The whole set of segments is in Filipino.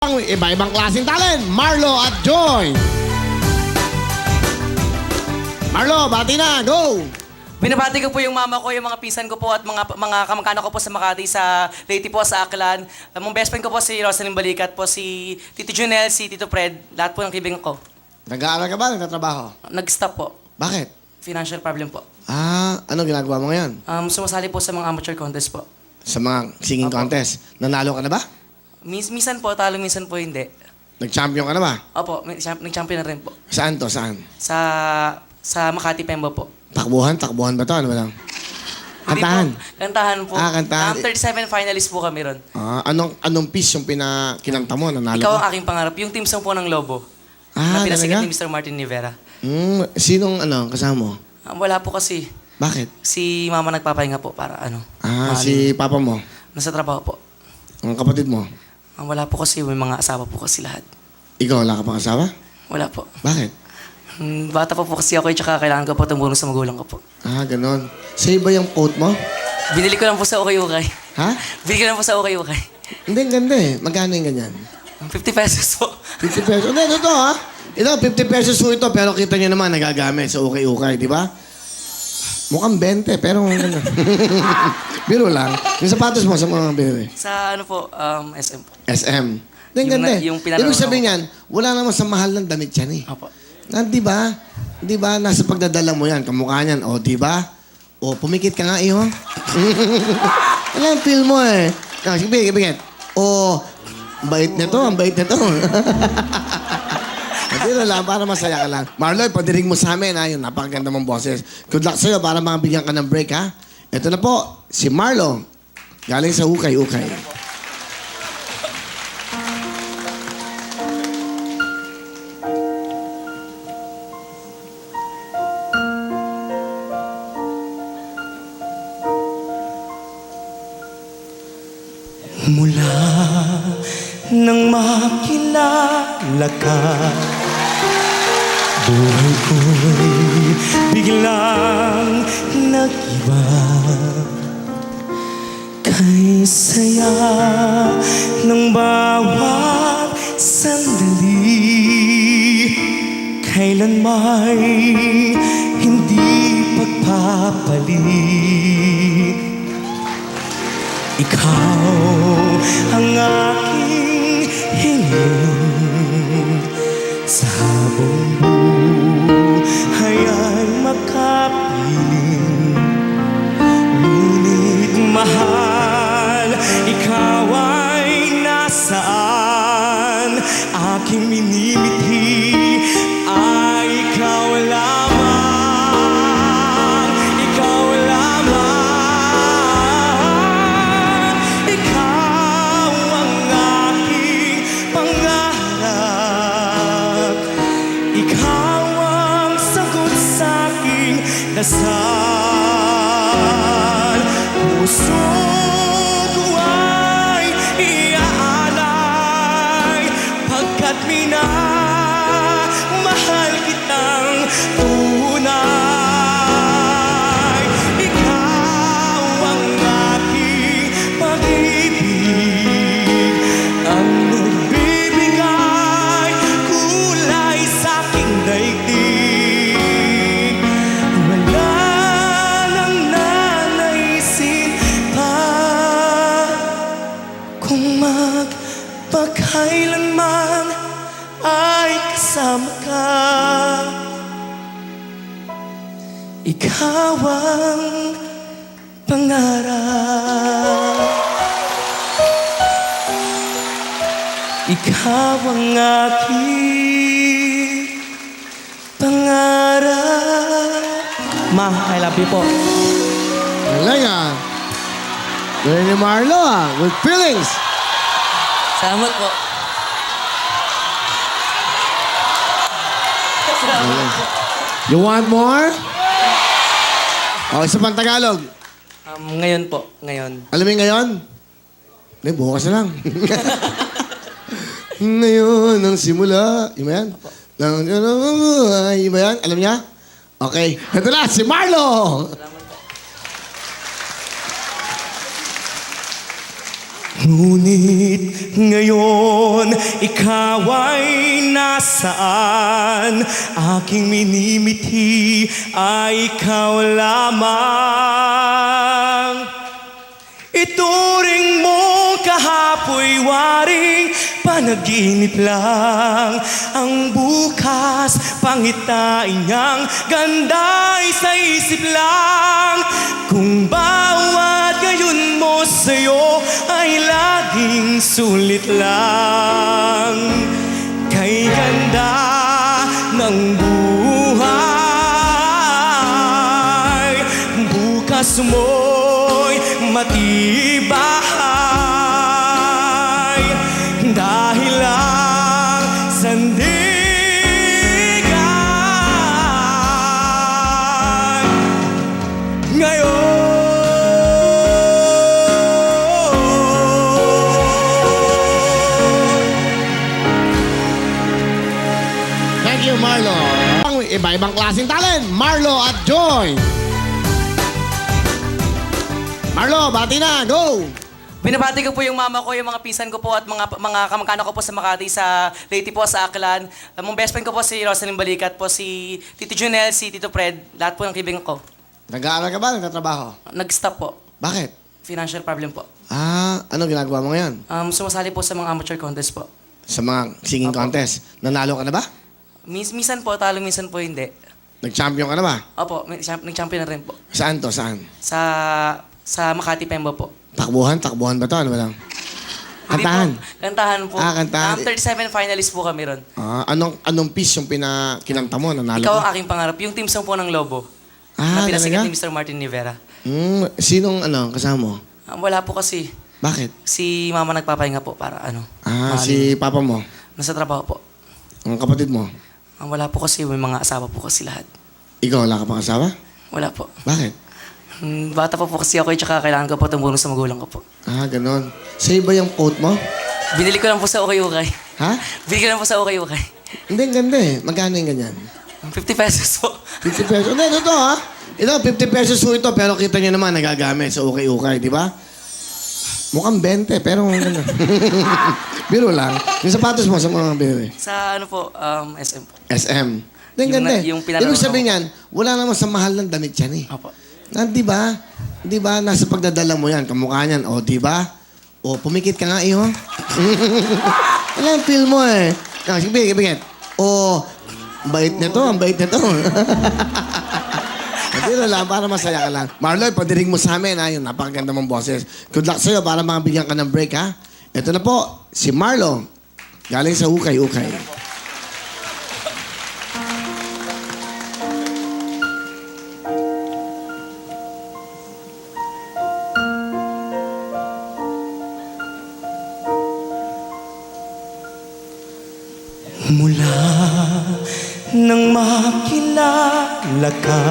Ang iba-ibang klaseng talent, Marlo at Joy. Marlo, bati na, go! Binabati ko po yung mama ko, yung mga pinsan ko po at mga kamag-anak ko po sa Makati, sa Leyte po, sa Aklan. Ang best friend ko po si Rosalyn Balikat po, si Tito Junel, si Tito Fred, lahat po ng kaibigan ko. Nag-aaral ka ba? Nagtatrabaho? Nag-stop po. Bakit? Financial problem po. Ano ginagawa mo ngayon? Sumasali po sa mga amateur contest po. Sa mga singing Opo. contest. Nanalo ka na ba? Minsan po, talo, minsan po hindi. Nag-champion ka na ba? Opo, nag-champion na rin po. Saan to? Saan? Sa Makati, Pemba po. Takbuhan? Takbuhan ba to? Ano ba lang? Kantahan? Hindi po, kantahan po. Kantahan. 37 finalists po kami ron. Anong piece yung kinanta mo? Nanalo Ikaw ka? ang aking pangarap. Yung team song po ng Lobo. talaga? Na pinasikat ni Mr. Martin Rivera. Sinong kasama mo? Wala po kasi. Bakit? Si mama nagpapahinga po para Si papa mo? nasa trabaho po. Ang kapatid mo? Wala po kasi, may mga asawa po kasi lahat. Ikaw, wala ka pang asawa? Wala po. Bakit? Bata pa po kasi ako, tsaka kailangan ko po tumulong sa magulang ko po. Ganon. Sa'yo ba yung coat mo? Binili ko lang po sa ukay-ukay. Ha? Binili ko lang po sa ukay-ukay. Hindi, ang ganda eh. Magkano yung ganyan? 50 pesos po. 50 pesos. Hindi, ito ha. Ito, 50 pesos po ito, pero kita nyo naman, nagagamit sa ukay-ukay, di ba? Mukhang 20, pero ang ganda. Biro lang. Yung sapatos mo, sa mga biro eh. Sa SM po. SM. Hindi, ang ganda eh. Yung pinalaro Ibig sabihin ko. yan, wala naman sa mahal ng damit yan eh. Opo. Di ba? Di ba? Nasa pagdadala mo yan, kamukha niyan. O, di ba? O, pumikit ka nga, iyo. Ano yung feel mo eh? Sige, bigit. O, ang bait nito, ang bait nito. Hindi lang, para masaya ka lang. Marlo, padiring mo sa amin, ha? Yung napakaganda mong boses. Good luck sa'yo para makabigyan ka ng break, ha? Ito na po, si Marlo. Galing sa Ukay-Ukay. Mula nang makilala ka, buhay ko'y biglang nag-iba. Kay saya ng bawat sandali, kailan may hindi pagpapalit. Ikaw ang aking hingin, sa habang buhay ay makapiling. Ngunit mahal, ikaw ay nasaan? Aking minimithi ay ikaw lamang. Ikaw lamang. Ikaw ang aking pangarap. Ikaw ang sagot sa aking dasal. Puso ko ay iaalay, pagkat minamahal kitang tunay. Ikaw ang aking pag-ibig, ang nagbibigay kulay sa aking daigdig. Wala nang nanaisin pa kung magpakailanman ay kasama ka. Ikaw ang pangarap. Ikaw ang aking pangarap. Ma, I love you po. Galing ah. Galing ni Marlo ah. With feelings. Salamat po. You want more? Isa pang Tagalog. Ngayon po, ngayon. Alam mo yung ngayon? Hindi, bukas na lang. Ngayon ang simula. Yung ba yan? Yung ba yan? Alam niya? Okay. Ito na, si Marlo! Ngunit ngayon, ikaw ay nasaan? Aking minimithi ay ikaw lamang. Ituring mo kahapoy waring panaginip lang. Ang bukas pangitain niyang ganday sa isip lang. Kung bawat gayon mo sa'yo ay laging sulit lang. Kay ganda ng buhay, bukas mo'y matibay. Dahil lang sandigan ngayon. Thank you, Marlo. Iba-ibang klaseng talent, Marlo at Joy. Marlo, bati na, go! Binabati ko po yung mama ko, yung mga pinsan ko po at mga kamag-anak ko po sa Makati, sa Leyte po, sa Aklan. Ang best friend ko po si Rosalyn Balikat po, si Tito Junel, si Tito Fred, lahat po ng kaibigan ko. Nag-aaral ka ba? Nagtatrabaho? Nag-stop po. Bakit? Financial problem po. Ano ginagawa mo ngayon? Sumasali po sa mga amateur contest po. Sa mga singing Opo. contest. Nanalo ka na ba? Minsan po, talo, minsan po hindi. Nag-champion ka na ba? Opo, nag-champion na rin po. Saan to? Saan? Sa Makati, Pemba po. Takbuhan? Takbuhan ba to? Ano ba lang? Hindi Kantahan? po, kantahan po. Kantahan. 37 finalists po kami ron. Anong piece yung kinanta mo? Nanalo Ikaw ka? ang aking pangarap. Yung team song po ng Lobo. Ah, na pinasikat talaga? ni Mr. Martin Rivera. Sinong kasama mo? Wala po kasi. Bakit? Si mama nagpapahinga po para mahalin. Si papa mo? Nasa trabaho po. Ang kapatid mo? Wala po kasi. May mga asawa po kasi lahat. Ikaw, wala ka pang asawa? Wala po. Bakit? Bata pa po kasi ako tsaka kailangan ko po tumulong sa magulang ko po. Ganon. Sa'yo ba yung coat mo? Binili ko lang po sa Ukay-Ukay. Ha? Binili ko lang po sa Ukay-Ukay. Hindi, ang ganda eh. Magkano yung ganyan? 50 pesos po. 50 pesos. Hindi, ito ha. Ito, 50 pesos po ito, pero kita niyo naman, nagagamit sa ukay-ukay, di ba? Mukhang 20, pero ganda. Biro lang. Yung sapatos mo, sa mga biro eh. Sa SM po. SM. Hindi, ang Yung ganda na- eh. yung pinalaro Ibig sabihin ko. yan, wala naman sa mahal ng damit yan eh. Opo. Di ba? Di ba, nasa pagdadala mo yan, kamukha niyan, o di ba? O, pumikit ka nga iyo. Wala ang feel mo eh. Sige, pigit. O, ang bait nito, ang bait nito. Hindi lang, para masaya ka lang. Marloy, padiring mo sa amin, ha? Yung napakaganda mong boses. Good luck sa'yo para makabigyan ka ng break, ha? Ito na po, si Marlo. Galing sa Ukay-Ukay. Mula nang makilala ka,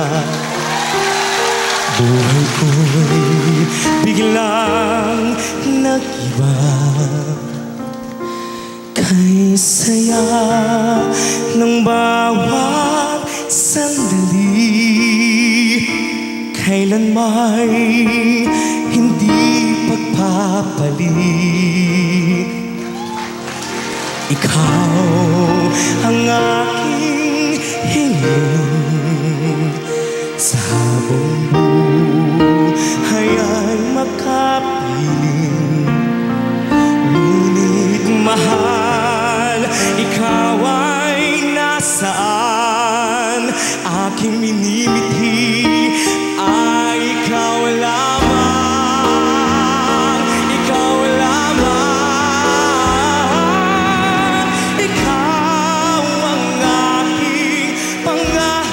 buhay ko'y biglang nag-iba. Kay saya ng bawat sandali, kailan may hindi pagpapalit. Ikaw ang aking hingin sa buong buhay ay makapiling. Ngunit mahal, ikaw ay nasaan? Aking minimithi ay ikaw lamang. Ikaw lamang. Ikaw ang aking pangarap.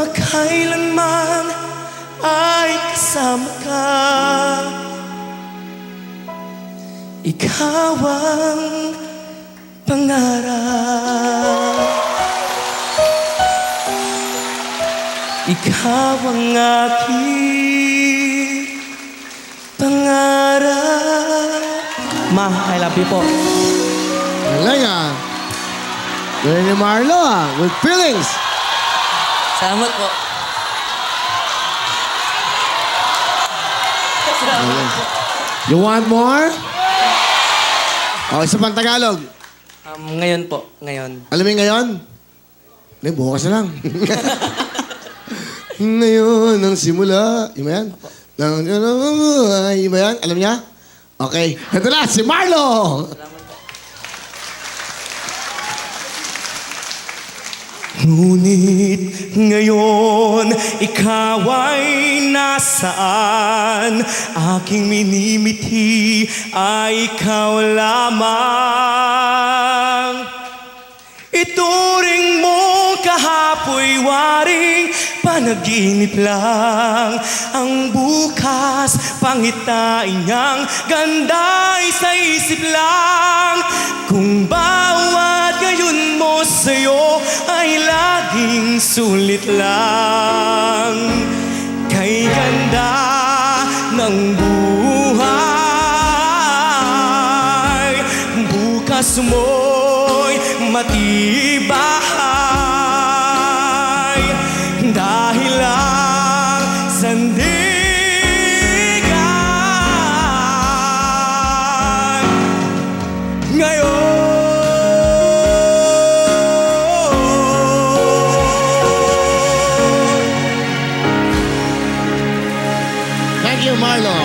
makailanman ay kasama ka. Ikaw ang pangarap. Ikaw ang aking pangarap. Ma, I love you po. Galing ah. Galing ni Marlo ah. With feelings. Salamat po. Galing. You want more? O, isa pang Tagalog. Ngayon po, ngayon. Alam mo yung ngayon? Hindi, bukas na lang. Ngayon ang simula. Yung ba yan? Yung ba yan? Alam niya? Okay. Ito na, si Marlo! Ngunit ngayon, ikaw ay nasaan? Aking minimithi ay ikaw lamang. Ituring mo kahapoy waring panaginip lang. Ang bukas pangitain ang ganda'y sa isip lang. Kung bawat gayon mo sa'yo ay laging sulit lang. Kay ganda ng buhay, bukas mo'y matibay. Dahil lang sandigan ngayon. Thank you, Marlo.